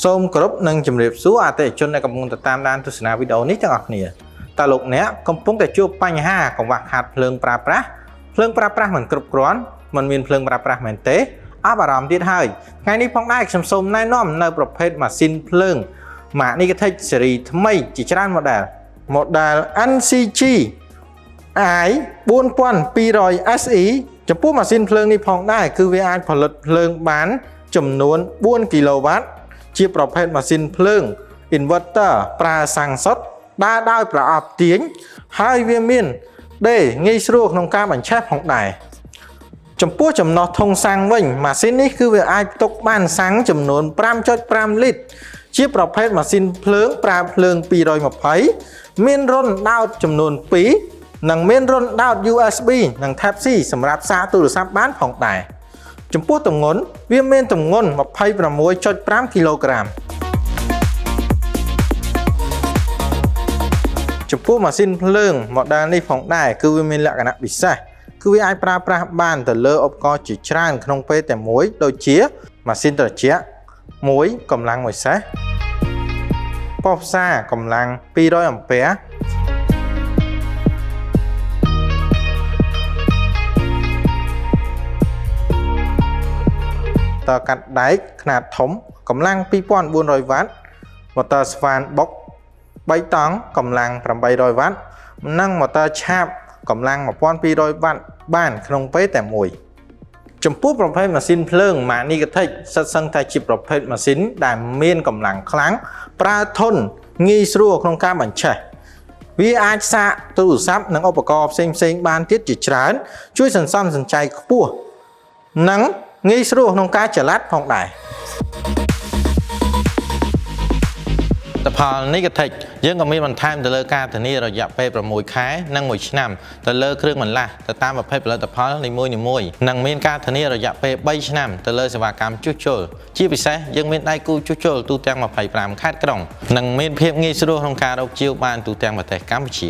សូមគោរពនិងជម្រាបសួរអតិថិជនដែលកំពុងតាមដានទស្សនាវីដេអូនេះទាំងអស់គ្នាតើលោកអ្នកកំពុងតែជួបបញ្ហាកង្វះខាតភ្លើងប្រើប្រាស់មិនគ្រប់គ្រាន់មិនមានភ្លើងប្រើប្រាស់មែនទេអបអារម្មណ៍ទៀតហើយថ្ងៃនេះផងដែរខ្ញុំសូមណែនាំនៅប្រភេទម៉ាស៊ីនភ្លើងម៉ាក Nigatech ស៊េរីថ្មីជាច្រើន model NCG i 4200 SE ចំពោះម៉ាស៊ីនភ្លើងនេះផងដែរគឺវាអាចផលិតភ្លើងបានចំនួន4 kW ជាប្រភេទម៉ាស៊ីនភ្លើង inverter ប្រើសាំងសុទ្ធដើរដោយប្រអប់ទាញហើយវាមានដេរងាយស្រួលក្នុងការបញ្ឆេះផងដែរចំពោះចំណុះធុងសាំងវិញម៉ាស៊ីននេះគឺវាអាចផ្ទុកបានសាំងចំនួន 5.5 លីត្រជាប្រភេទម៉ាស៊ីនភ្លើងប្រើភ្លើង220មានរុនដោតចំនួន2និងមានរុនដោត USB និង Type C សម្រាប់សារទូរស័ព្ទបានផងដែរចំពោះទម្ងន់វាមានទម្ងន់ 26.5 គីឡូក្រាមចំពោះម៉ាស៊ីនភ្លើង model នេះផងដែរគឺវាមានលក្ខណៈពិសេសគឺវាអាចប្រើប្រាស់បានទៅលើឧបករណ៍ជាច្រើនក្នុងពេលតែមួយដូចជាម៉ាស៊ីនត្រជាក់1កម្លាំង1សេសប៉ុស្តិ៍ផ្សារកម្លាំង200អាំពែតើកាត់ដែកខ្នាតធំកម្លាំង2400វ៉ាត់ម៉ូទ័រស្វានបុក3តង់កម្លាំង800វ៉ាត់និងម៉ូទ័រឆាបកម្លាំង1200វ៉ាត់បានក្នុងពេលតែមួយចំពោះប្រភេទម៉ាស៊ីនភ្លើងម៉ាក Nigatech សិតសឹងតែជាប្រភេទម៉ាស៊ីនដែលមានកម្លាំងខ្លាំងប្រើធន់ងាយស្រួលក្នុងការបញ្ឆេះវាអាចសាកទូរស័ព្ទនិងឧបករណ៍ផ្សេងបានទៀតជាច្រើនជួយសន្សំសំចៃខ្ពស់និងងាយស្រួលក្នុងការចល័តផងដែរតផល Nigatech យើងក៏មានបន្ថែមទៅលើការធានារយៈពេល6ខែនិង1ឆ្នាំទៅលើគ្រឿងបន្លាស់ទៅតាមប្រភេទផលិតផលនីមួយៗនិងមានការធានារយៈពេល3ឆ្នាំទៅលើសេវាកម្មជួសជុលជាពិសេសយើងមានដៃគូជួសជុលទូទាំង25ខេត្តក្រុងនិងមានភាពងាយស្រួលក្នុងការរកជាវបានទូទាំងប្រទេសកម្ពុជា